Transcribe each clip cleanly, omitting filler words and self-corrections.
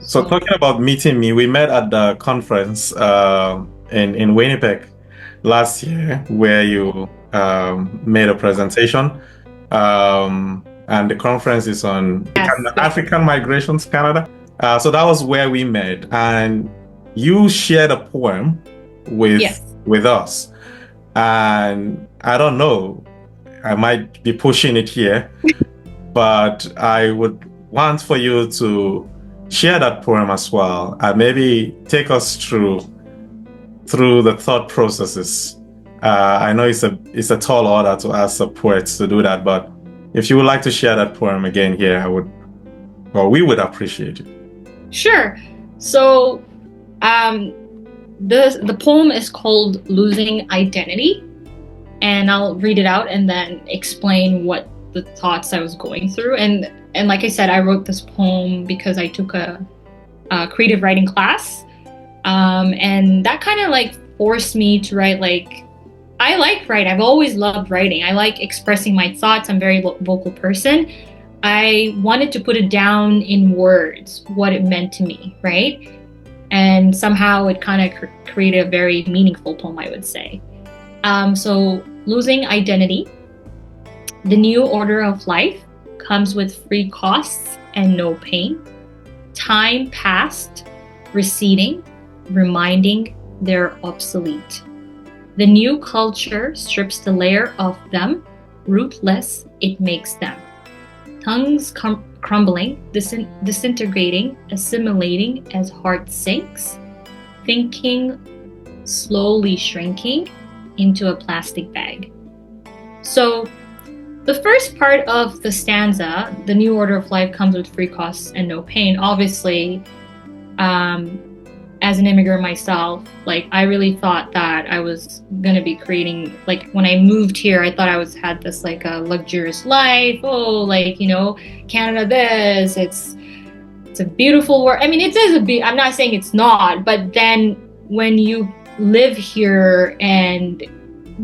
So So talking about meeting me, we met at the conference in Winnipeg last year, where you made a presentation. And the conference is on yes, yes. African Migrations Canada. So that was where we met, and you shared a poem Yes. with us. And I don't know, I might be pushing it here, but I would want for you to share that poem as well and maybe take us through the thought processes. I know it's a tall order to ask a poet to do that, but if you would like to share that poem again here, I would, or we would appreciate it. Sure. So um the poem is called Losing Identity, and I'll read it out and then explain what the thoughts I was going through. And like I said, I wrote this poem because I took a creative writing class. And that kind of like forced me to write. Like, I like writing. I've always loved writing. I like expressing my thoughts. I'm a very vocal person. I wanted to put it down in words, what it meant to me, right? And somehow it kind of created a very meaningful poem, I would say. So, losing identity, the new order of life comes with free costs and no pain. Time past, receding, reminding they're obsolete. The new culture strips the layer of them, rootless, it makes them. Tongues crumbling, disintegrating, assimilating as heart sinks, thinking slowly shrinking into a plastic bag. So, the first part of the stanza, the new order of life comes with free costs and no pain. Obviously, um, as an immigrant myself, like I really thought that I was gonna be creating, like when I moved here, I thought I was had this like a luxurious life. Oh, like Canada, it's a beautiful world. I mean, it is I'm not saying it's not, but then when you live here and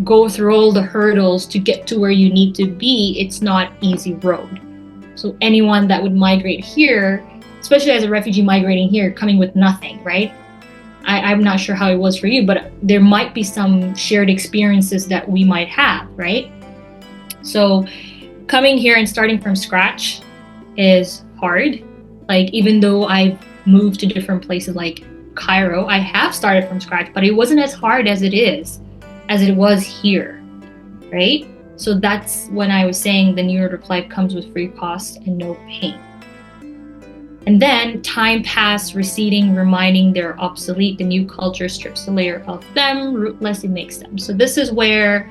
go through all the hurdles to get to where you need to be, it's not easy road. So anyone that would migrate here, especially as a refugee migrating here, coming with nothing, right? I'm not sure how it was for you, but there might be some shared experiences that we might have, right? So coming here and starting from scratch is hard. Like, even though I've moved to different places like Cairo, I have started from scratch, but it wasn't as hard as it was here, right? So that's when I was saying the new order of life comes with free cost and no pain. And then time passed, receding, reminding they're obsolete. The new culture strips the layer of them, rootless, it makes them. So this is where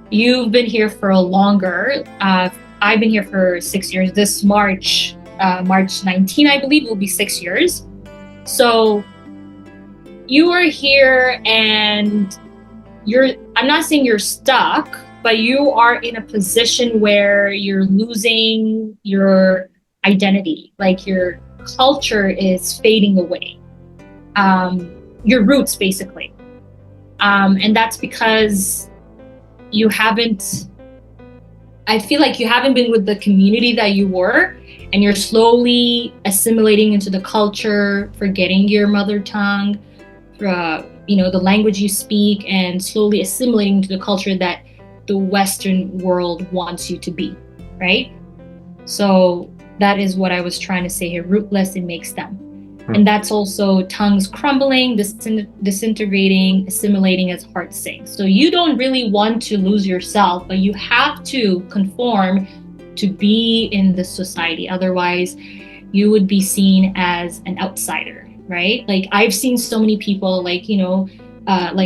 you've been here for a longer. I've been here for 6 years. This March 19, I believe, will be 6 years. So you are here and I'm not saying you're stuck, but you are in a position where you're losing your identity, like your culture is fading away, your roots basically, and that's because you haven't. I feel like you haven't been with the community that you were, and you're slowly assimilating into the culture, forgetting your mother tongue, the language you speak, and slowly assimilating to the culture that the Western world wants you to be, right? So that is what I was trying to say here. Rootless, it makes them. And that's also tongues crumbling, disintegrating, assimilating as heart sinks. So you don't really want to lose yourself, but you have to conform to be in this society. Otherwise, you would be seen as an outsider, right? Like, I've seen so many people, like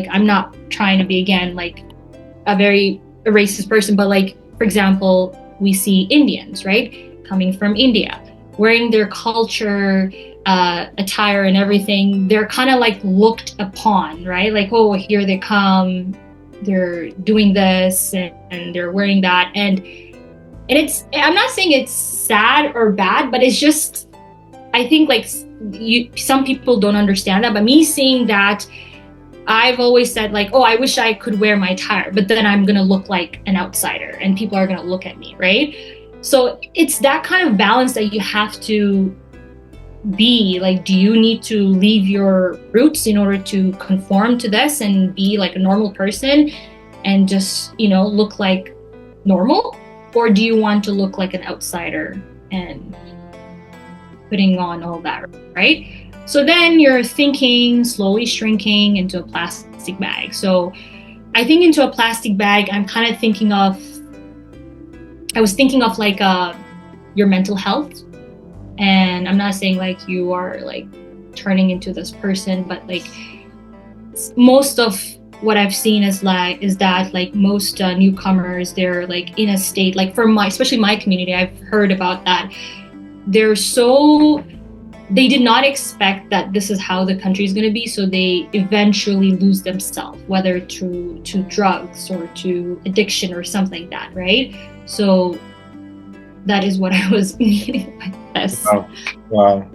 I'm not trying to be, again, like a racist person, but like, for example, we see Indians, right? Coming from India, wearing their culture attire and everything, they're kind of like looked upon, right? Like, oh, here they come, they're doing this and they're wearing that, and I'm not saying it's sad or bad, but it's just, I think like some people don't understand that. But me seeing that, I've always said like, oh, I wish I could wear my attire, but then I'm gonna look like an outsider and people are gonna look at me, right? So it's that kind of balance that you have to be? Like, do you need to leave your roots in order to conform to this and be like a normal person and just, look like normal? Or do you want to look like an outsider and putting on all that, right? So then you're thinking slowly shrinking into a plastic bag. So I think into a plastic bag, I was thinking of like your mental health. And I'm not saying like you are like turning into this person, but like most of what I've seen is that like most newcomers, they're like in a state, like especially my community, I've heard about that. They did not expect that this is how the country is going to be, so they eventually lose themselves, whether to drugs or to addiction or something like that, right? So that is what I was meaning by this. Wow. Wow.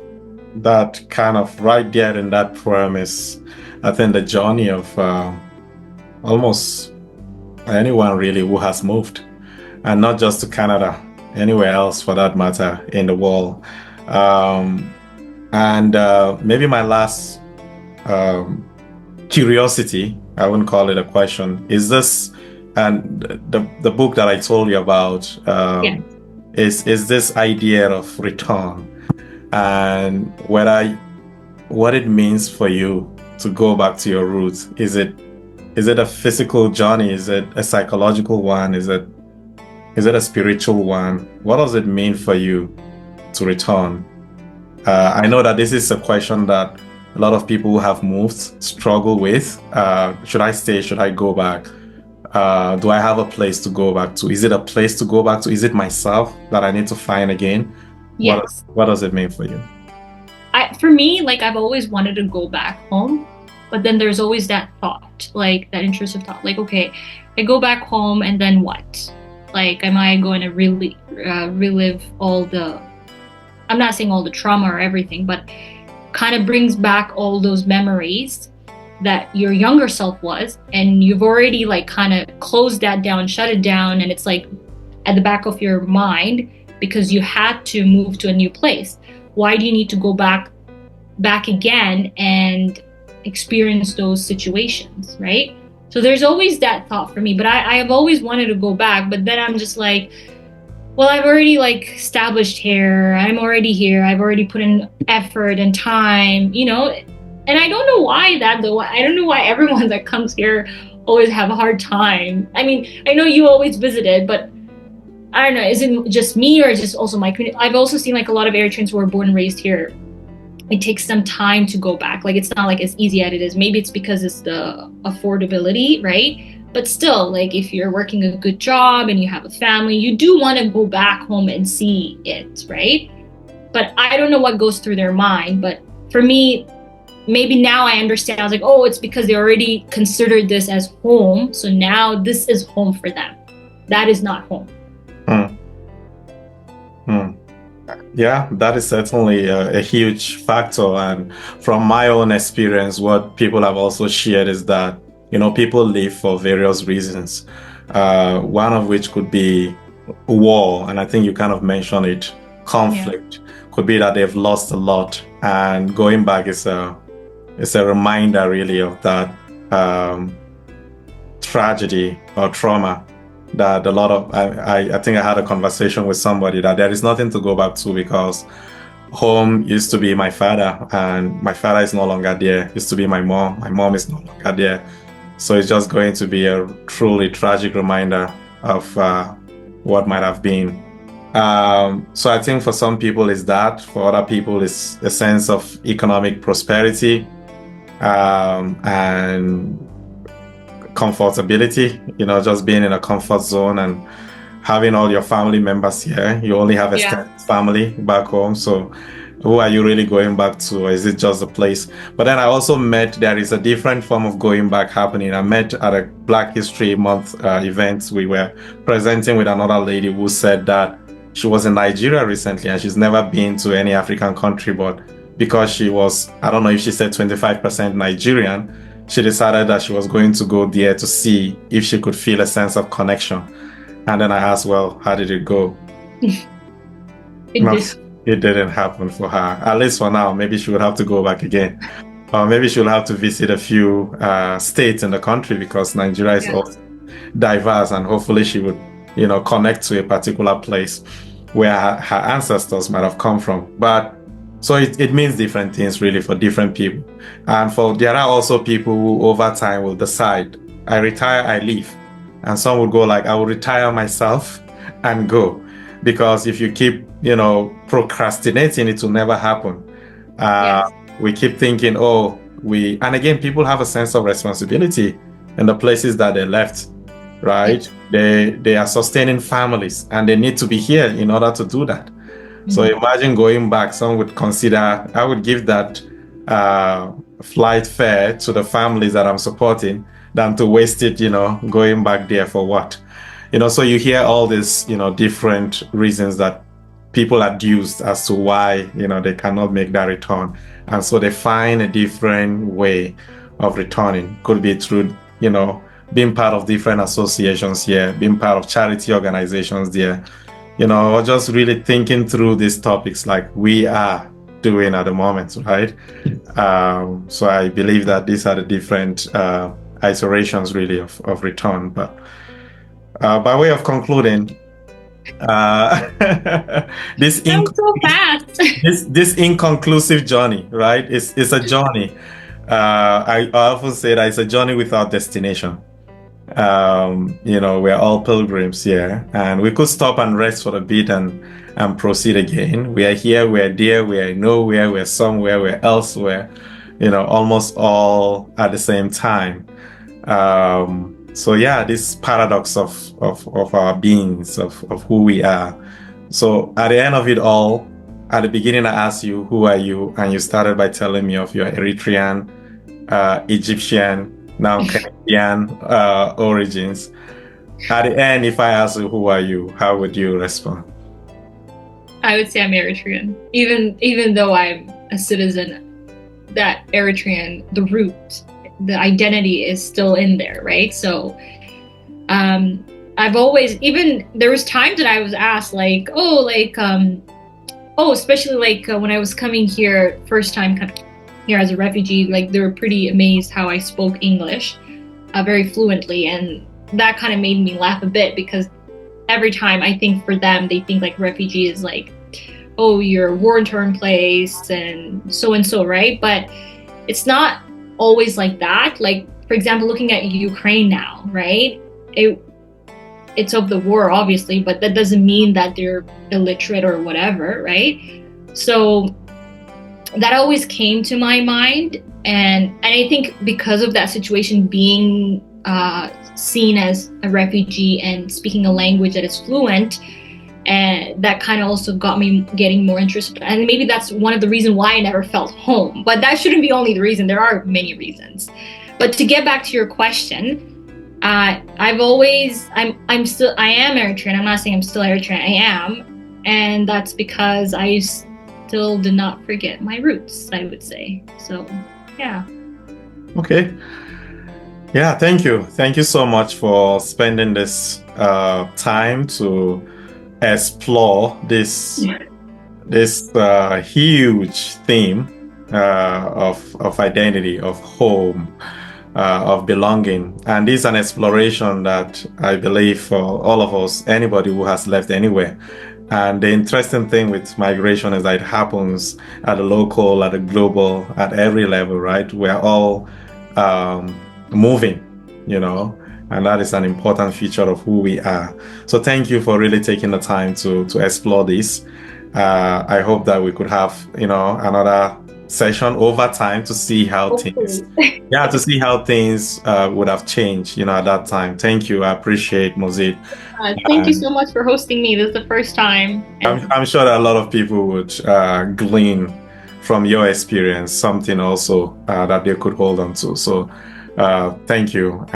That kind of right there in that poem is, I think, the journey of almost anyone really who has moved, and not just to Canada, anywhere else for that matter in the world. Um, and maybe my last um, curiosity, I wouldn't call it a question, is this, and the book that I told you about, Yeah. is this idea of return, and what it means for you to go back to your roots. Is it a physical journey? Is it a psychological one? Is it a spiritual one? What does it mean for you to return? I know that this is a question that a lot of people who have moved struggle with. Should I stay? Should I go back? Do I have a place to go back to? Is it a place to go back to? Is it myself that I need to find again? Yes. What does it mean for you? For me, like I've always wanted to go back home, but then there's always that thought, like that intrusive thought, like, okay, I go back home and then what? Like, am I going to really relive all the, I'm not saying all the trauma or everything, but kind of brings back all those memories that your younger self was, and you've already like kind of closed that down, shut it down, and it's like at the back of your mind because you had to move to a new place. Why do you need to go back again and experience those situations, right? So there's always that thought for me, but I have always wanted to go back, but then I'm just like, well, I've already like established here, I'm already here, I've already put in effort and time, and I don't know why that though. I don't know why everyone that comes here always have a hard time. I mean, I know you always visited, but I don't know, is it just me or just also my community? I've also seen like a lot of Eritreans who are born and raised here. It takes some time to go back. Like it's not like as easy as it is. Maybe it's because it's the affordability, right? But still, like if you're working a good job and you have a family, you do want to go back home and see it, right? But I don't know what goes through their mind. But for me, maybe now I understand. I was like, oh, it's because they already considered this as home. So now this is home for them. That is not home. Hmm. Hmm. Yeah, that is certainly a huge factor. And from my own experience, what people have also shared is that, people leave for various reasons. One of which could be war. And I think you kind of mentioned it. Conflict. Could be that they've lost a lot. And going back is a reminder really of that tragedy or trauma that a lot of, I think I had a conversation with somebody that there is nothing to go back to because home used to be my father and my father is no longer there. Used to be my mom is no longer there. So it's just going to be a truly tragic reminder of what might have been. So I think for some people it's that, for other people it's a sense of economic prosperity and comfortability, just being in a comfort zone and having all your family members here. You only have extended family back home. So who are you really going back to? Or is it just a place? But then I also there is a different form of going back happening. I met at a Black History Month event. We were presenting with another lady who said that she was in Nigeria recently and she's never been to any African country, but because she was, I don't know if she said 25% Nigerian, she decided that she was going to go there to see if she could feel a sense of connection. And then I asked, well, how did it go? it didn't happen for her. At least for now. Maybe she would have to go back again. Or maybe she'll have to visit a few states in the country because Nigeria is Yeah. also diverse, and hopefully she would, connect to a particular place where her ancestors might have come from. But so it means different things really for different people. And there are also people who over time will decide, I retire, I leave. And some will go like, I will retire myself and go. Because if you keep, procrastinating, it will never happen. Uh, Yes. we keep thinking, and again, people have a sense of responsibility in the places that they left, right? Yeah. They are sustaining families and they need to be here in order to do that. So Mhm. imagine going back. Some would consider, I would give that flight fare to the families that I'm supporting than to waste it, going back there for what? So you hear all these, different reasons that people adduced as to why, they cannot make that return. And so they find a different way of returning. Could be through, being part of different associations here, being part of charity organizations there, or just really thinking through these topics like we are doing at the moment, right? So I believe that these are the different iterations really of return. But by way of concluding, uh, this That was so fast. this inconclusive journey, right? It's a journey. I often say that it's a journey without destination. We're all pilgrims here, and we could stop and rest for a bit and proceed again. We are here, we're there, we are nowhere, we're somewhere, we're elsewhere, almost all at the same time. So yeah, this paradox of our beings, of who we are. So at the end of it all, at the beginning I asked you, who are you? And you started by telling me of your Eritrean, Egyptian, now Canadian origins. At the end, if I ask you, who are you? How would you respond? I would say I'm Eritrean, even though I'm a citizen. That Eritrean, the root, the identity is still in there, right? So, I've always, even there was times that I was asked like, especially like when I was coming here first time here as a refugee, like they were pretty amazed how I spoke English very fluently, and that kind of made me laugh a bit because every time I think for them, they think like refugee is like, oh, you're a war-torn place and so, right? But it's not always like that. Like, for example, looking at Ukraine now, right? It's of the war, obviously, but that doesn't mean that they're illiterate or whatever, right? So that always came to my mind. And I think because of that situation, being seen as a refugee and speaking a language that is fluent, and that kind of also got me getting more interested. And maybe that's one of the reasons why I never felt home. But that shouldn't be only the reason. There are many reasons. But to get back to your question, I'm still Eritrean. I'm not saying I'm still Eritrean. I am, and that's because I still did not forget my roots, I would say. So, yeah. Okay. Yeah, thank you. Thank you so much for spending this time to explore this huge theme of identity, of home, of belonging. And this is an exploration that I believe for all of us, anybody who has left anywhere. And the interesting thing with migration is that it happens at the local, at the global, at every level, right? We're all moving, and that is an important feature of who we are. So thank you for really taking the time to explore this. I hope that we could have, another session over time to see how things would have changed, at that time. Thank you. I appreciate Mozit. Thank you so much for hosting me. This is the first time. I'm sure that a lot of people would glean from your experience something also that they could hold on to. So thank you.